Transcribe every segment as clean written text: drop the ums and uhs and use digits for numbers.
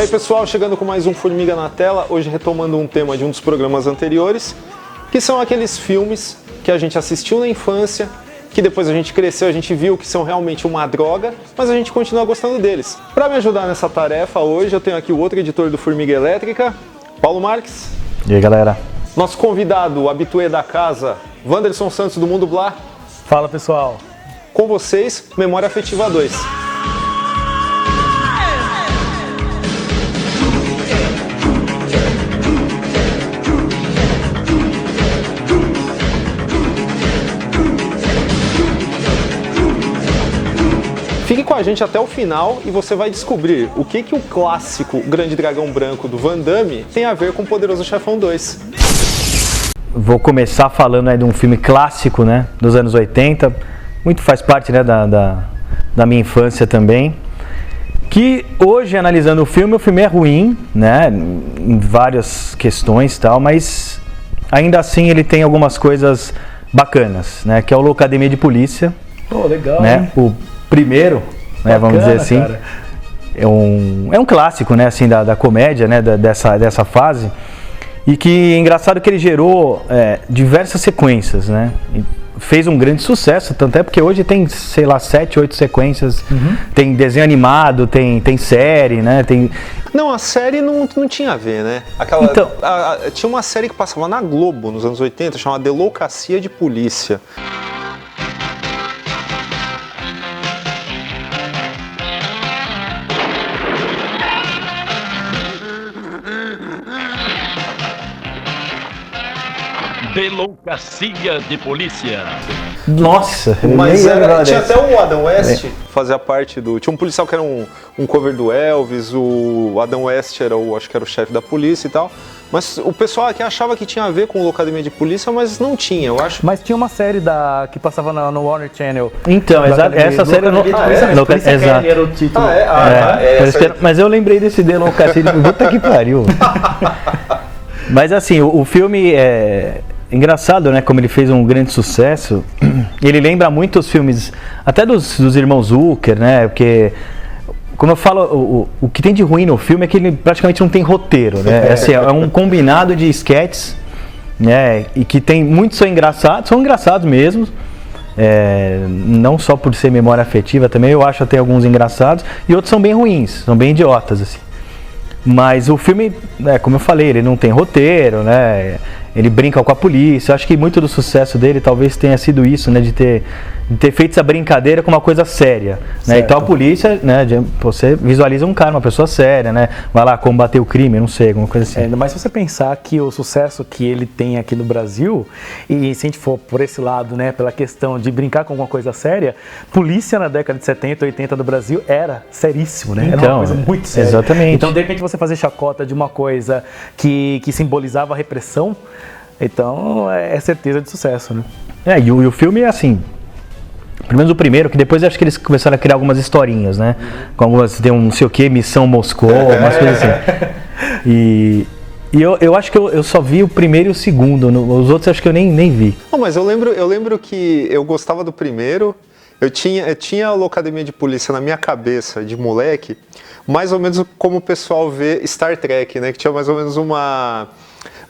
E aí pessoal, chegando com mais um Formiga na Tela, hoje retomando um tema de um dos programas anteriores, que são aqueles filmes que a gente assistiu na infância, que depois a gente cresceu, a gente viu que são realmente uma droga, mas a gente continua gostando deles. Para me ajudar nessa tarefa hoje, eu tenho aqui o outro editor do Formiga Elétrica, Paulo Marques. E aí galera? Nosso convidado, o habituê da casa, Wanderson Santos do Mundo Blá. Fala pessoal. Com vocês, Memória Afetiva 2. Fique com a gente até o final e você vai descobrir o que o clássico Grande Dragão Branco do Van Damme tem a ver com Poderoso Chefão 2. Vou começar falando aí de um filme clássico, né, dos anos 80, muito faz parte, né, da minha infância também, que hoje, analisando o filme é ruim, né, em várias questões e tal, mas ainda assim ele tem algumas coisas bacanas, né, que é o Loucademia de Polícia. Pô, legal, né, o primeiro, né, vamos dizer assim, cara. É um clássico, né, assim, da comédia, né, dessa fase, e que é engraçado que ele gerou diversas sequências, né, fez um grande sucesso, tanto é porque hoje tem, sei lá, 7, 8 sequências, tem desenho animado, tem série, né, tem... Não, a série não tinha a ver, né? Então, tinha uma série que passava na Globo nos anos 80, chamada Delegacia de Polícia. Delegacia de Polícia. Nossa, mas tinha até o Adam West, fazia parte do... Tinha um policial que era um cover do Elvis, o Adam West acho que era o chefe da polícia e tal. Mas o pessoal aqui achava que tinha a ver com o Loucademia de Polícia, mas não tinha, eu acho. Mas tinha uma série que passava no Warner Channel. Então, essa série eu não... Exato. Era o título. Mas eu lembrei desse Delegacia de Polícia, puta que pariu. Mas assim, o filme é engraçado, né, como ele fez um grande sucesso. Ele lembra muito os filmes, até dos irmãos Zucker, né, porque, como eu falo, o que tem de ruim no filme é que ele praticamente não tem roteiro, né, assim, é um combinado de sketches, né, e que tem muitos são engraçados mesmo, não só por ser memória afetiva também, eu acho até alguns engraçados, e outros são bem ruins, são bem idiotas, assim. Mas o filme, como eu falei, ele não tem roteiro, né? Ele brinca com a polícia. Eu acho que muito do sucesso dele talvez tenha sido isso, né? De ter feito essa brincadeira com uma coisa séria, né? Então a polícia, né? Você visualiza um cara, uma pessoa séria, né? Vai lá combater o crime, não sei, alguma coisa assim. Mas se você pensar que o sucesso que ele tem aqui no Brasil, e se a gente for por esse lado, né? Pela questão de brincar com alguma coisa séria, polícia na década de 70, 80 do Brasil era seríssimo, né? Era uma coisa muito séria. Exatamente. Então, de repente, você fazer chacota de uma coisa que simbolizava a repressão, então é certeza de sucesso, né? E o filme é assim, pelo menos o primeiro, que depois acho que eles começaram a criar algumas historinhas, né? Com algumas, tem um não sei o que, Missão Moscou, umas coisas assim. E eu acho que eu só vi o primeiro e o segundo, os outros acho que eu nem vi. Não, mas eu lembro que eu gostava do primeiro, eu tinha a Loucademia de Polícia na minha cabeça, de moleque, mais ou menos como o pessoal vê Star Trek, né? Que tinha mais ou menos uma...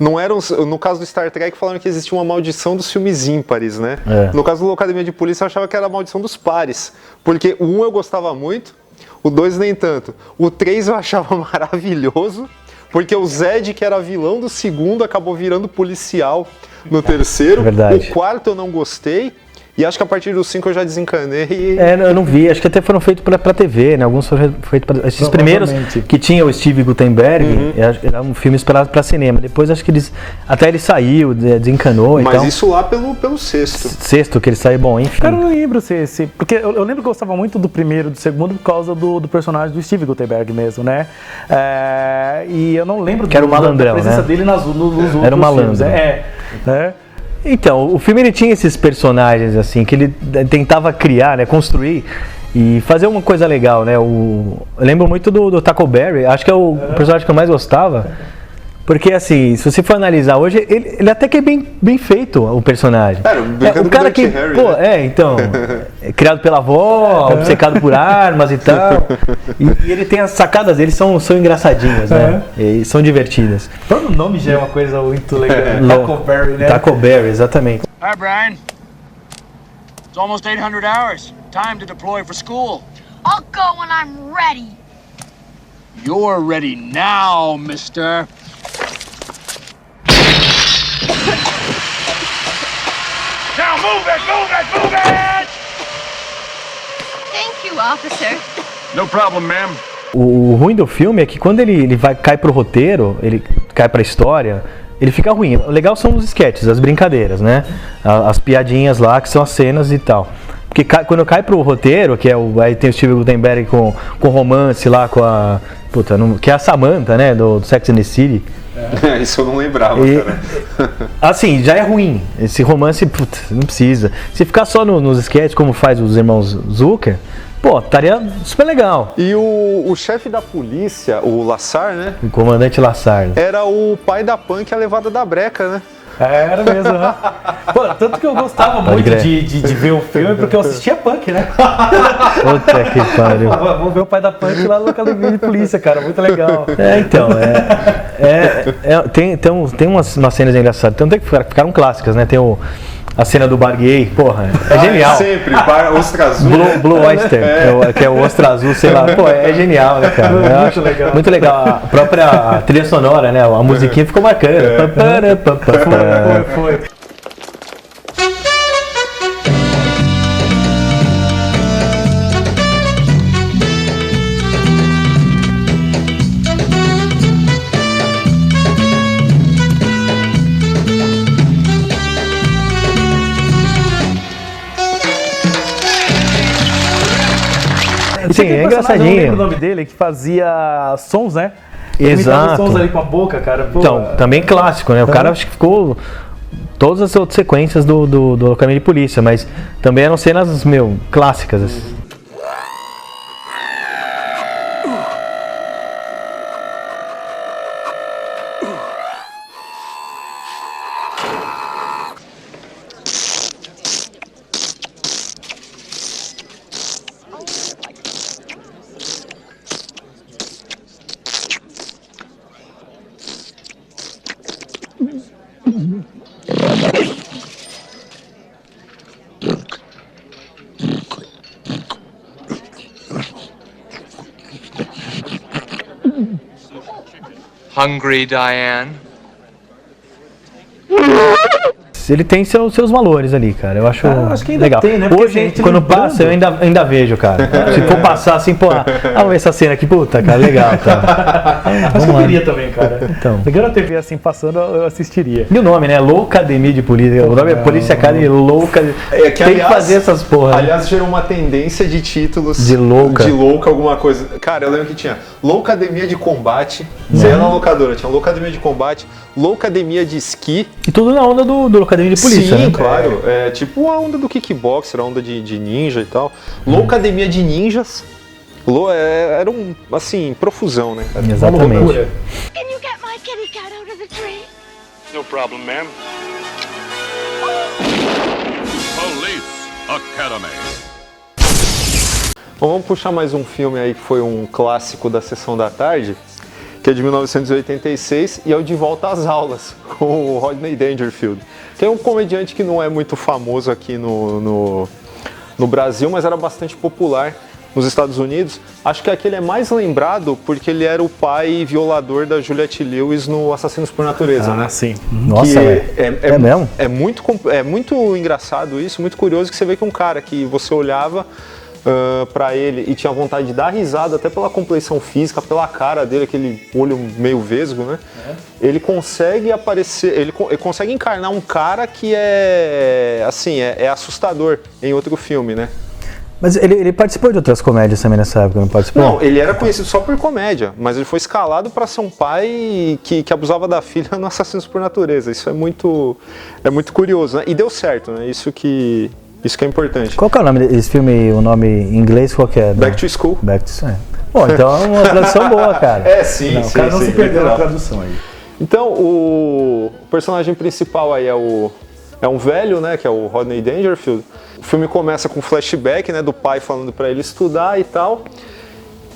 Não era no caso do Star Trek falaram que existia uma maldição dos filmes ímpares, né? No caso do Loucademia de Polícia eu achava que era a maldição dos pares, porque o 1 eu gostava muito, o 2 nem tanto, o 3 eu achava maravilhoso, porque o Zed, que era vilão do segundo, acabou virando policial no terceiro. Verdade. O quarto eu não gostei. E acho que a partir do 5 eu já desencanei e... eu não vi, acho que até foram feitos pra TV, né? Alguns foram feitos pra... Esses primeiros que tinha o Steve Guttenberg, eram filmes pra cinema. Depois acho que até ele saiu, desencanou. Mas então, isso lá pelo sexto. Sexto, que ele saiu, bom, enfim. Cara, eu não lembro porque eu lembro que eu gostava muito do primeiro e do segundo por causa do personagem do Steve Guttenberg mesmo, né? E eu não lembro que era o malandrão, da presença né? dele nos outros era o malandro. filmes. Então, o filme ele tinha esses personagens assim, que ele tentava criar, né, construir e fazer uma coisa legal, né? Eu lembro muito do Taco Berry, acho que é o personagem que eu mais gostava, Porque assim, se você for analisar hoje, ele até que é bem feito, o personagem. Brincando o cara com que, Harry, pô, né? então, é criado pela avó, obcecado por armas e tal. E ele tem as sacadas dele, são engraçadinhas, né? E são divertidas. O próprio nome já é uma coisa muito legal. Tackleberry, né? Tackleberry, exatamente. Hi, Brian. It's almost 800 hours. Time to deploy for school. I'll go when I'm ready. You're ready now, mister. Now move it, move it, move it! Thank you, officer. No problem, ma'am. O ruim do filme é que quando ele cai pro roteiro, ele cai pra história, ele fica ruim. O legal são os sketches, as brincadeiras, né? As piadinhas lá, que são as cenas e tal. Porque quando cai pro roteiro, que é aí tem o Steve Guttenberg com romance lá com a... Puta, que é a Samantha, né? Do Sex and the City. Isso eu não lembrava, cara. Assim, já é ruim. Esse romance, puta, não precisa. Se ficar só nos sketches, como faz os irmãos Zucker, pô, estaria super legal. E o chefe da polícia, o Lassar, né? O comandante Lassar. Era o pai da Punk, a levada da breca, né? Era mesmo, né? Pô, tanto que eu gostava muito de ver o filme, porque eu assistia Punk, né? Puta que pariu. Vamos ver o pai da Punk lá no academia de polícia, cara, muito legal. Então, tem umas cenas engraçadas, tanto é que ficaram clássicas, né? Tem a cena do bar gay, porra, é genial. Sempre, bar ostra azul. Blue Oyster, que é o ostra azul, sei lá. Pô, é genial, né, cara? Muito legal. Muito legal. A própria trilha sonora, né? A musiquinha ficou bacana. Foi. Sim, é Eu não lembro o engraçadinho. nome dele, que fazia sons, né? Exato. Imitava sons ali com a boca, cara. Pô, Então, também clássico, né? O cara acho que ficou todas as outras sequências do Academia de Polícia, mas também eram cenas, clássicas. Assim. Hungry, Diane? Ele tem seus valores ali, cara. Eu acho, acho que ainda legal. tem, né? Porque Hoje, a gente quando lembrando- passa, eu ainda vejo, cara. Se for passar assim, pô, vamos ver essa cena aqui, puta, cara, legal, tá. Acho que eu queria também, cara. Então. Ligando a TV assim, passando, eu assistiria. E o nome, né? Loucademia de Polícia. O nome é Polícia Academy Louca. É Tem que fazer essas porra. né? Aliás, gerou uma tendência de títulos De louca. alguma coisa. Cara, eu lembro que tinha Loucademia de Combate. Você ia na locadora, tinha Loucademia de Combate, Loucademia de Esqui. E tudo na onda do Academia de Polícia, Sim, né? claro. É tipo a onda do kickboxer, a onda de ninja e tal. Loucademia de Ninjas. Era assim, profusão, né? cara? Exatamente. Uma loucura. Can you get my kitty cat out of the tree? No problem, ma'am. Police Academy. Bom, vamos puxar mais um filme aí que foi um clássico da Sessão da Tarde, que é de 1986 e é o De Volta às Aulas, com o Rodney Dangerfield, que é um comediante que não é muito famoso aqui no Brasil, mas era bastante popular nos Estados Unidos. Acho que aqui ele é mais lembrado porque ele era o pai violador da Juliette Lewis no Assassinos por Natureza, né? sim. Nossa, Que velho. É mesmo? É muito engraçado isso, muito curioso que você vê que um cara que você olhava pra ele e tinha vontade de dar risada até pela compleição física, pela cara dele, aquele olho meio vesgo, né? Ele consegue aparecer, ele consegue encarnar um cara que é assustador em outro filme, né? Mas ele participou de outras comédias também nessa época, não participou? Não, ele era conhecido só por comédia, mas ele foi escalado para ser um pai que abusava da filha no Assassinos por Natureza. Isso é muito curioso, né? E deu certo, né? Isso que é importante. Qual que é o nome desse filme, o nome em inglês, qual que é? Back to School. Back to School. Bom, então é uma tradução boa, cara. Sim, O cara não se perdeu na tradução aí. Então, o personagem principal aí é um velho, né, que é o Rodney Dangerfield. O filme começa com um flashback, né, do pai falando para ele estudar e tal.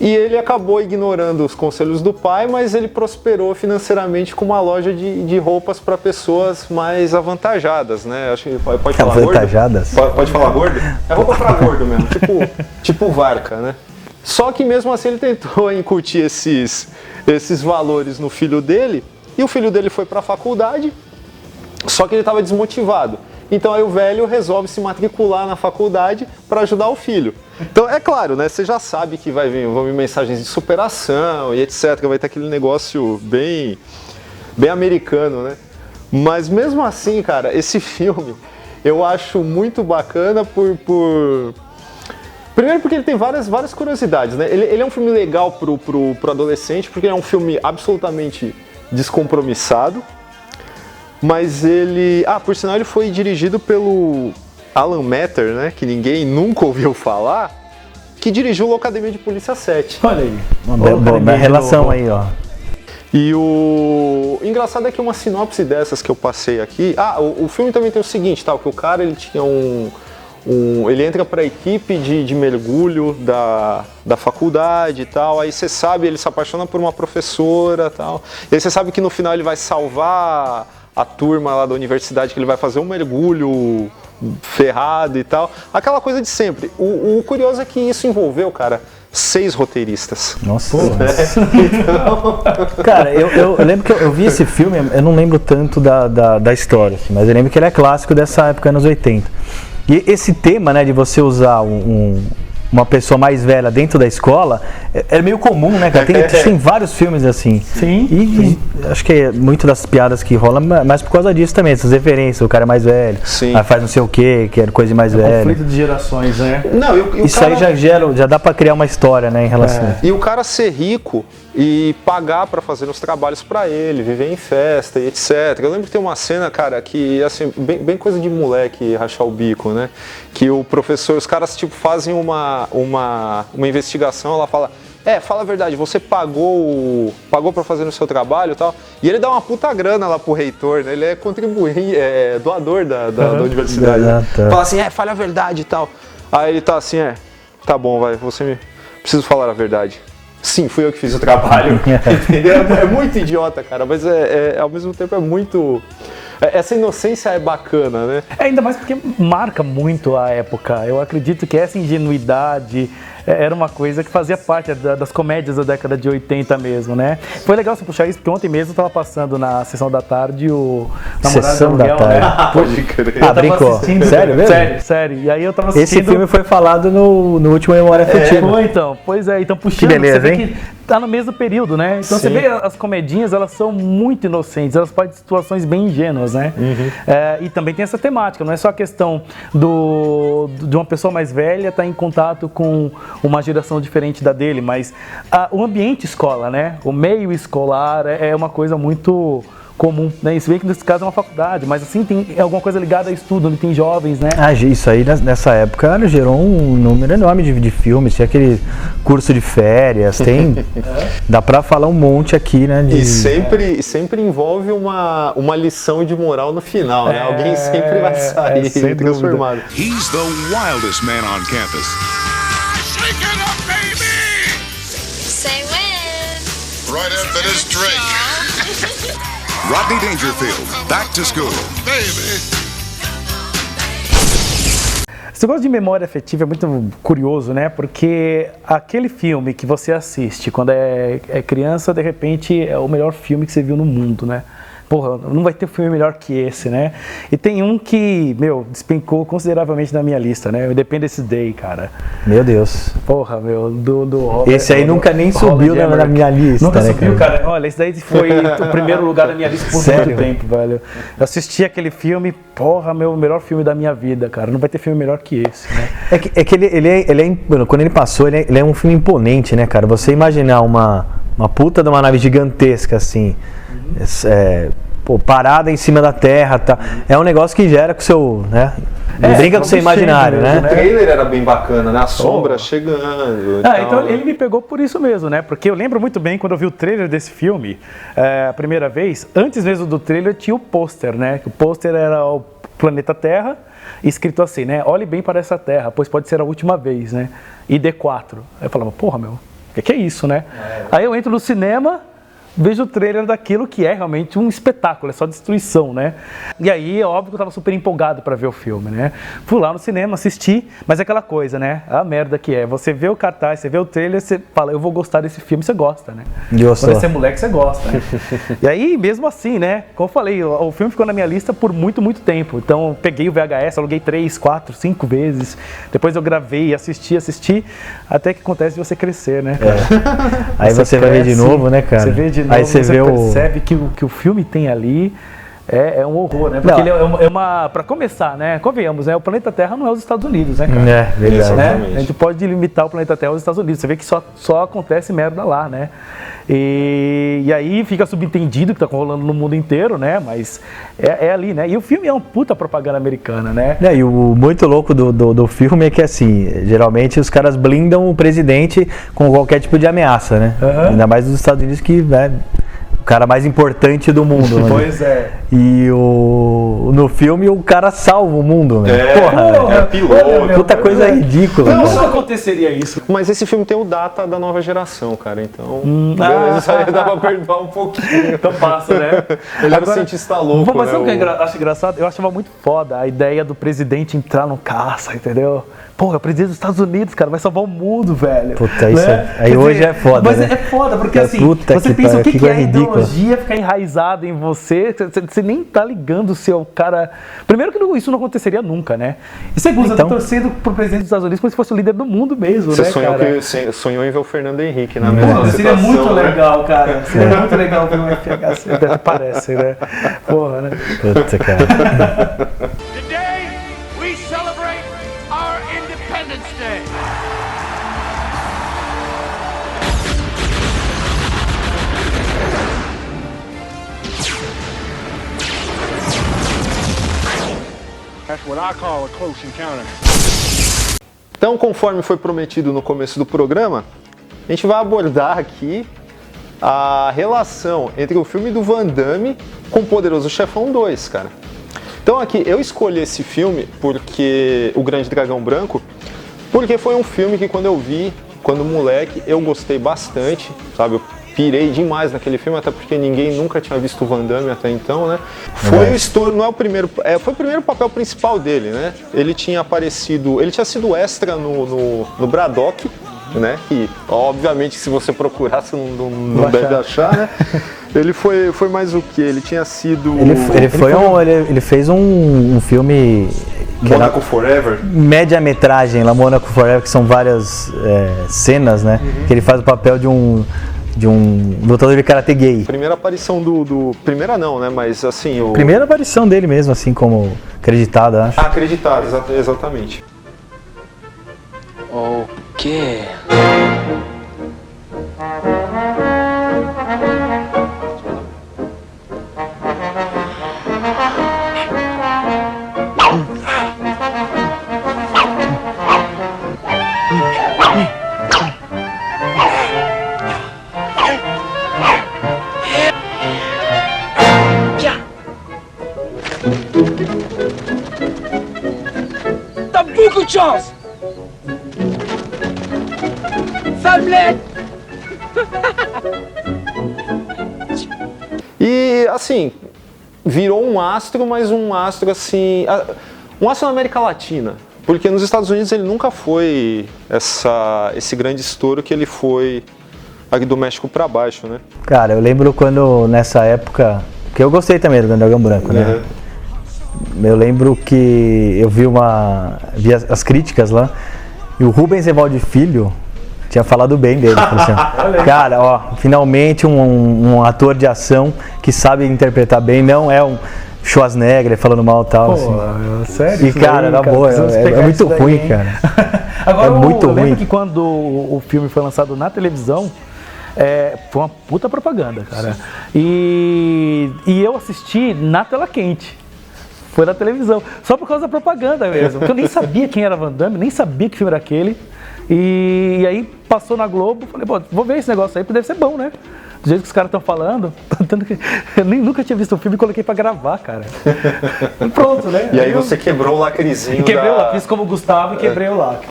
E ele acabou ignorando os conselhos do pai, mas ele prosperou financeiramente com uma loja de roupas para pessoas mais avantajadas, né? Acho que pode falar avantajadas? Gordo? Pode falar gordo? É roupa para gordo mesmo, tipo Varca, né? Só que mesmo assim ele tentou incutir esses valores no filho dele, e o filho dele foi para a faculdade, só que ele estava desmotivado. Então aí o velho resolve se matricular na faculdade para ajudar o filho. Então é claro, né? Você já sabe que vão vir mensagens de superação e etc. Vai ter aquele negócio bem americano, né? Mas mesmo assim, cara, esse filme eu acho muito bacana primeiro porque ele tem várias curiosidades, né? Ele é um filme legal pro adolescente, porque ele é um filme absolutamente descompromissado. Mas ele... por sinal, ele foi dirigido pelo Alan Matter, né? Que ninguém nunca ouviu falar, que dirigiu o Academia de Polícia 7. Olha aí. Uma relação aí, ó. E o engraçado é que uma sinopse dessas que eu passei aqui... o filme também tem o seguinte, que o cara, ele tinha ele entra para a equipe de mergulho da faculdade e tal, aí você sabe, ele se apaixona por uma professora e tal, e aí você sabe que no final ele vai salvar a turma lá da universidade, que ele vai fazer um mergulho ferrado e tal, aquela coisa de sempre. O curioso é que isso envolveu, cara, 6 roteiristas. Nossa. Cara, eu lembro que eu vi esse filme, eu não lembro tanto da história, assim, mas eu lembro que ele é clássico dessa época, anos 80. E esse tema, né, de você usar uma pessoa mais velha dentro da escola é meio comum, né, cara? Tem vários filmes assim. Sim. E acho que é muito das piadas que rolam, mas por causa disso também, essas referências, o cara é mais velho, Sim. Aí faz não sei o quê, que é coisa de mais velho. Conflito de gerações, né? Não, Isso cara... aí já dá pra criar uma história, né, em relação. E o cara ser rico e pagar pra fazer os trabalhos pra ele, viver em festa e etc. Eu lembro que tem uma cena, cara, que assim, bem coisa de moleque rachar o bico, né? Que o professor, os caras tipo fazem uma investigação, ela fala: fala a verdade, você pagou pra fazer o seu trabalho e tal. E ele dá uma puta grana lá pro reitor, né? Ele é doador da universidade. Né? Fala assim, fala a verdade e tal. Aí ele tá assim, tá bom, preciso falar a verdade. Sim, fui eu que fiz o trabalho. Entendeu? É muito idiota, cara, mas ao mesmo tempo é muito... Essa inocência é bacana, né? Ainda mais porque marca muito a época. Eu acredito que essa ingenuidade era uma coisa que fazia parte das comédias da década de 80 mesmo, né? Foi legal você puxar isso, porque ontem mesmo eu tava passando na sessão da tarde o Namorado Sessão da Tarde. Né? Pode crer. Brincou. Sério mesmo? Sério. E aí eu tava assistindo... Esse filme foi falado no último Memória Afetiva. Foi então. Pois é, então puxando, que beleza, você vê hein? que tá no mesmo período, né? Então Sim. você vê as comedinhas, elas são muito inocentes, elas podem ter situações bem ingênuas, né? E também tem essa temática, não é só a questão de uma pessoa mais velha estar em contato com uma geração diferente da dele, mas o ambiente escola, né? O meio escolar é uma coisa muito comum, né? Se bem que nesse caso é uma faculdade, mas assim tem alguma coisa ligada a estudo, onde tem jovens, né? Isso aí nessa época gerou um número enorme de filmes, tinha aquele curso de férias, dá pra falar um monte aqui, né? E sempre envolve uma lição de moral no final, né? Alguém sempre vai sair transformado. He's the wildest man on campus. Shake it up, baby! Say when. Right after this drink. Rodney Dangerfield, back to school. Baby! Esse negócio de memória afetiva é muito curioso, né? Porque aquele filme que você assiste quando é criança, de repente é o melhor filme que você viu no mundo, né? Porra, não vai ter filme melhor que esse, né? E tem um que, despencou consideravelmente na minha lista, né? O Independence Day, cara. Meu Deus. Porra, esse aí nunca nem subiu na minha lista, nunca né, subiu, cara? Olha, esse daí foi o primeiro lugar da minha lista por muito tempo, velho. Eu assisti aquele filme, porra, o melhor filme da minha vida, cara. Não vai ter filme melhor que esse, né? É que quando ele passou, ele é um filme imponente, né, cara? Você imaginar uma puta de uma nave gigantesca, assim, pô, parada em cima da terra, tá? É um negócio que gera com o seu, né? Brinca com o seu imaginário, mesmo, né? O trailer era bem bacana, né? A sombra chegando. Então ele me pegou por isso mesmo, né? Porque eu lembro muito bem quando eu vi o trailer desse filme, a primeira vez, antes mesmo do trailer tinha o pôster, né? O pôster era o planeta Terra, escrito assim, né? Olhe bem para essa Terra, pois pode ser a última vez, né? ID4. Aí eu falava, porra, meu, o que é isso, né? Aí eu entro no cinema, vejo o trailer daquilo que é realmente um espetáculo, é só destruição, né? E aí, é óbvio que eu tava super empolgado para ver o filme, né? Fui lá no cinema, assisti, mas é aquela coisa, né? A merda que é, você vê o cartaz, você vê o trailer, você fala, eu vou gostar desse filme, você gosta, né? Gostou. Quando você é moleque, você gosta, né? E aí, mesmo assim, né? Como eu falei, o filme ficou na minha lista por muito, muito tempo. Então, eu peguei o VHS, aluguei 3, 4, 5 vezes. Depois eu gravei, assisti, até que acontece de você crescer, né? Aí você vai ver de novo, né, cara? Você vê de novo, aí você vê percebe que o filme tem ali é um horror, né? Porque ele é uma... Pra começar, né? Convenhamos, né? O planeta Terra não é os Estados Unidos, né, cara? É, verdade. Né? A gente pode limitar o planeta Terra aos Estados Unidos. Você vê que só acontece merda lá, né? E aí fica subentendido que tá rolando no mundo inteiro, né? Mas é ali, né? E o filme é uma puta propaganda americana, né? E o muito louco do filme é que, assim, geralmente os caras blindam o presidente com qualquer tipo de ameaça, né? Ainda mais nos Estados Unidos, que é o cara mais importante do mundo. Né? Pois é. E no filme o cara salva o mundo, né? É piloto. Puta coisa ridícula. Não aconteceria isso. Mas esse filme tem o data da nova geração, cara, então beleza, isso aí dá pra perdoar um pouquinho. Então passa, né? Ele era um cientista louco, mas né? sabe o que eu acho engraçado? Eu achava muito foda a ideia do presidente entrar no caça, entendeu? Porra, é o presidente dos Estados Unidos, cara, vai salvar o mundo, velho. Puta, isso aí hoje é foda, mas né? é foda, porque assim, Puta você que pensa pariu, o que é a ridículo. ideologia ficar enraizada em você, você nem tá ligando se é o cara... Primeiro que isso não aconteceria nunca, né? E segundo, você tá torcendo pro presidente dos Estados Unidos como se fosse o líder do mundo mesmo, Você né, sonhou em ver o Fernando Henrique na mesma situação, seria muito né? legal, cara. Seria muito legal ver um FHC. Parece, né? Porra, né? Puta, cara. Today, we celebrate our Independence Day. That's what I call a close encounter. Então, conforme foi prometido no começo do programa, a gente vai abordar aqui a relação entre o filme do Van Damme com o Poderoso Chefão 2, cara. Então aqui, eu escolhi esse filme porque O Grande Dragão Branco, porque foi um filme que quando eu vi, quando moleque, eu gostei bastante, sabe? Eu pirei demais naquele filme, até porque ninguém nunca tinha visto o Van Damme até então, né? Foi o estouro, não é o primeiro, foi o primeiro papel principal dele, né? Ele tinha sido extra no Braddock, né? Que obviamente se você procurar você não deve achar, né? Ele foi mais o que? Ele tinha sido... Ele fez um filme... Monaco Forever. Média-metragem, lá Monaco Forever, que são várias cenas, né? Que ele faz o papel de um lutador de karatê gay. Primeira aparição primeira não, né? Mas assim... Primeira aparição dele mesmo, assim, como acreditado, acho. Acreditado, exatamente. Okay. T'as beaucoup de chance! Faiblette! E assim, virou um astro, mas um astro assim... Um astro na América Latina. Porque nos Estados Unidos ele nunca foi esse grande estouro que ele foi aqui do México pra baixo, né? Cara, eu lembro quando, nessa época, que eu gostei também do Dragão Branco, né? Eu lembro que eu vi as críticas lá, e o Rubens Evaldo Filho tinha falado bem dele. Falou assim, cara, ó, finalmente um ator de ação que sabe interpretar bem, não é um Schwarzenegger falando mal e tal. Pô, assim. Sério? E cara, na boa, é muito ruim, cara. Agora, é muito eu lembro ruim. que quando o filme foi lançado na televisão, Foi uma puta propaganda, cara. E eu assisti na tela quente. Foi na televisão. Só por causa da propaganda mesmo. Porque eu nem sabia quem era Van Damme, nem sabia que filme era aquele. E aí passou na Globo, falei, pô, vou ver esse negócio aí, porque deve ser bom, né? Do jeito que os caras estão falando, eu nunca tinha visto o filme e coloquei pra gravar, cara. E pronto, né? E aí você quebrou o lacrezinho. Quebrei o lacre, fiz como o Gustavo e quebrei o lacre.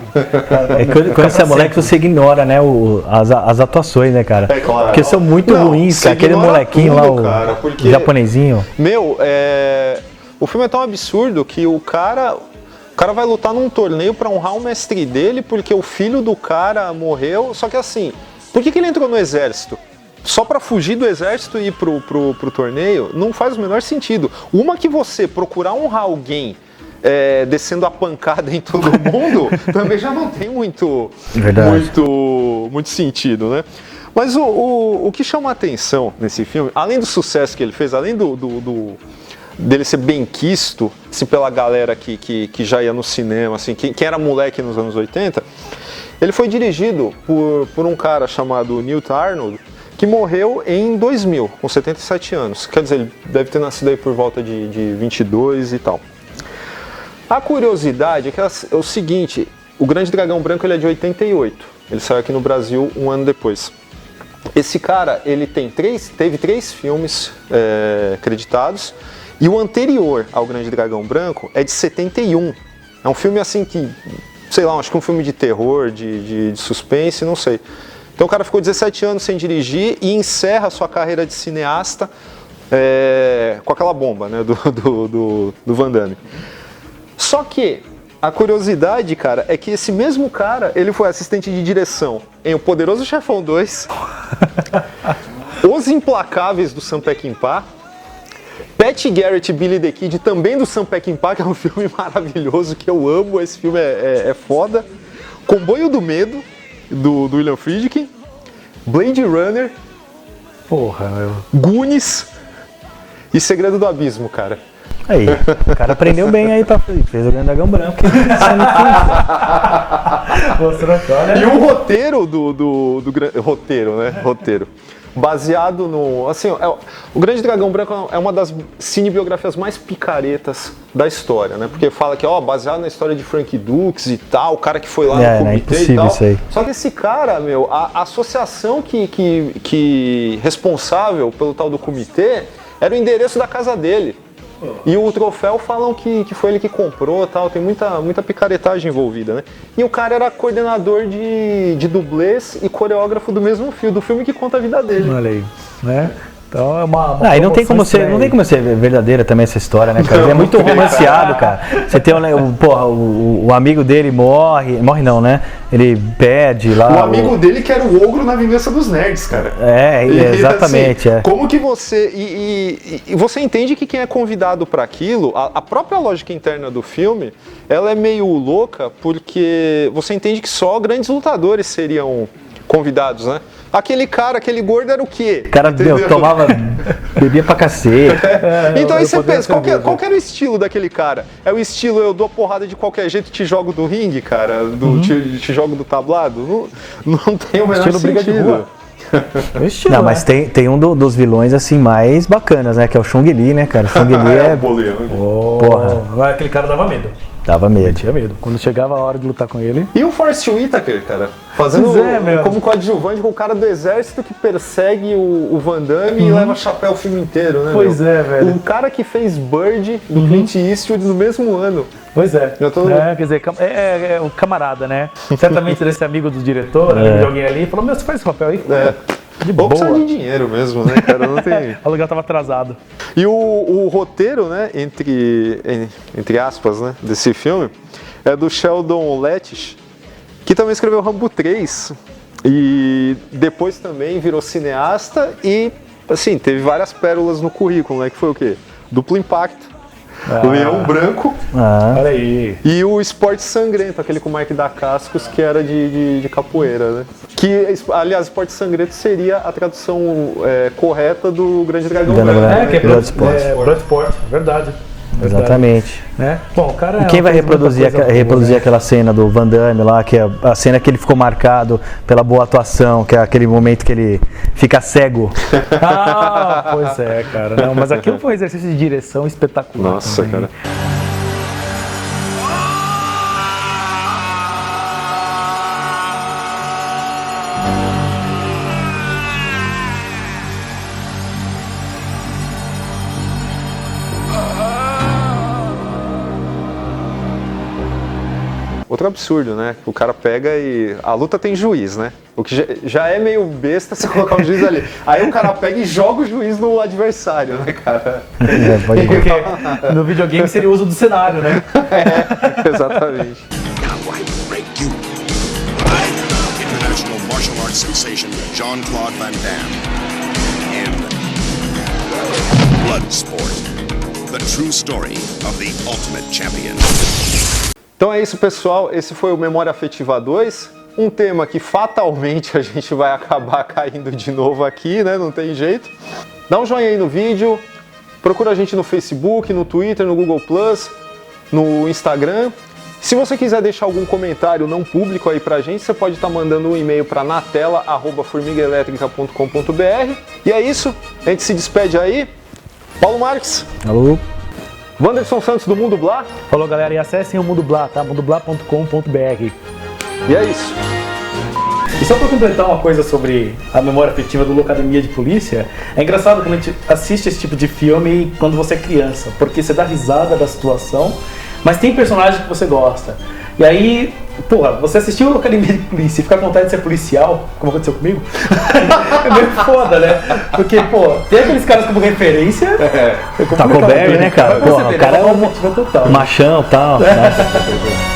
Quando você é moleque, você ignora, né, as atuações, né, cara? É claro. Porque são muito ruins, você aquele ignora molequinho tudo, lá, o cara, porque, japonesinho. O filme é tão absurdo que o cara vai lutar num torneio pra honrar o mestre dele porque o filho do cara morreu. Só que assim, por que ele entrou no exército? Só pra fugir do exército e ir pro torneio? Não faz o menor sentido. Uma que você procurar honrar alguém descendo a pancada em todo mundo, também já não tem muito sentido, né? Mas o que chama a atenção nesse filme, além do sucesso que ele fez, além dele ser bem quisto, assim, pela galera que já ia no cinema, assim, quem era moleque nos anos 80, ele foi dirigido por um cara chamado Newt Arnold, que morreu em 2000, com 77 anos. Quer dizer, ele deve ter nascido aí por volta de 22 e tal. A curiosidade é que é o seguinte, o Grande Dragão Branco ele é de 88, ele saiu aqui no Brasil um ano depois. Esse cara, ele teve 3 filmes creditados, e o anterior ao Grande Dragão Branco é de 71. É um filme assim que, sei lá, acho que um filme de terror, de suspense, não sei. Então o cara ficou 17 anos sem dirigir e encerra sua carreira de cineasta com aquela bomba, né, do Van Damme. Só que a curiosidade, cara, é que esse mesmo cara, ele foi assistente de direção em O Poderoso Chefão 2, Os Implacáveis do Sam Peckinpah, Pat Garrett e Billy the Kid, também do Sam Peckinpah, que é um filme maravilhoso, que eu amo, esse filme é foda. Comboio do Medo, do William Friedkin, Blade Runner, Goonies e Segredo do Abismo, cara. Aí, o cara aprendeu bem aí, fez o Grande Dragão Branco. E o roteiro roteiro, né? Roteiro. Baseado no... Assim, o Grande Dragão Branco é uma das cinebiografias mais picaretas da história, né? Porque fala que, baseado na história de Frank Dukes e tal, o cara que foi lá no comitê e tal. Isso aí. Só que esse cara, a associação que responsável pelo tal do comitê era o endereço da casa dele. E o troféu falam que foi ele que comprou, tal, tem muita picaretagem envolvida, né? E o cara era coordenador de dublês e coreógrafo do mesmo filme, do filme que conta a vida dele. Olha aí, né? Então é uma e não tem como ser verdadeira também essa história, né, cara? É muito romanceado, cara. Você tem o amigo dele morre não, né? Ele pede lá. O amigo dele que era o ogro na Vingança dos Nerds, cara. Exatamente. Assim, como que você. E você entende que quem é convidado para aquilo, a própria lógica interna do filme, ela é meio louca, porque você entende que só grandes lutadores seriam convidados, né? Aquele gordo era o quê? O cara bebia pra cacete. Então aí você pensa, qual que era o estilo daquele cara? É o estilo, eu dou porrada de qualquer jeito e te jogo do ringue, cara? Te jogo do tablado? Não tem o menor estilo sentido. Briga de rua. Não, mas tem um dos vilões assim mais bacanas, né? Que é o Chung Li, né, cara? O Chung Li é... Porra. Aquele cara dava medo. Dava medo. Tinha medo. Quando chegava a hora de lutar com ele. E o Forrest Whitaker, cara? Fazendo como coadjuvante com o cara do exército que persegue o Van Damme e leva chapéu o filme inteiro, né? Pois é, velho. O cara que fez Bird do Clint Eastwood no mesmo ano. Pois é. Quer dizer, é o camarada, né? Certamente desse amigo do diretor, de alguém ali, falou: você faz esse papel aí? De boa. Precisa de dinheiro mesmo, né, cara? Não tem... O lugar tava atrasado. E o roteiro, né, entre aspas, né, desse filme, é do Sheldon Lettich, que também escreveu Rambo 3. E depois também virou cineasta e, assim, teve várias pérolas no currículo, né, que foi o quê? Duplo Impacto, Leão Branco, olha aí. E o Esporte Sangrento, aquele com o Mike Dacascos, que era de capoeira, né? Que, aliás, Esporte Sangrento seria a tradução correta do Grande Dragão Branco. Que é Bloodsport, verdade. Exatamente. Né? Bom, o cara E quem vai fez muita reproduzir, coisa boa, reproduzir né? aquela cena do Van Damme lá, que é a cena que ele ficou marcado pela boa atuação, que é aquele momento que ele fica cego. Ah, pois é, cara. Não, mas aquilo foi um exercício de direção espetacular. Nossa, também. cara. Outro absurdo, né? O cara pega e... A luta tem juiz, né? O que já é meio besta você colocar um juiz ali. Aí o cara pega e joga o juiz no adversário, né, cara? Pode ver. Porque no videogame seria o uso do cenário, né? Exatamente. Now I break you. International martial arts sensation Jean-Claude Van Damme in Bloodsport, the true story of the ultimate champion. Então é isso, pessoal. Esse foi o Memória Afetiva 2. Um tema que fatalmente a gente vai acabar caindo de novo aqui, né? Não tem jeito. Dá um joinha aí no vídeo. Procura a gente no Facebook, no Twitter, no Google+, no Instagram. Se você quiser deixar algum comentário não público aí pra gente, você pode estar mandando um e-mail para natela@formigaelétrica.com.br. E é isso. A gente se despede aí. Paulo Marques. Alô? Wanderson Santos do Mundo Blá. Falou, galera, e acessem o Mundo Blá, tá? mundoblá.com.br. E é isso. E só para completar uma coisa sobre a memória afetiva do Locademia de Polícia, é engraçado quando a gente assiste esse tipo de filme quando você é criança, porque você dá risada da situação, mas tem personagem que você gosta. E aí, porra, você assistiu a Locademia de Polícia e fica com vontade de ser policial, como aconteceu comigo, é meio foda, né? Porque, pô, tem aqueles caras como referência. Taco Berry, né, cara? Agora você Porra, vê, o cara é memória afetiva total. machão e tal. Nossa.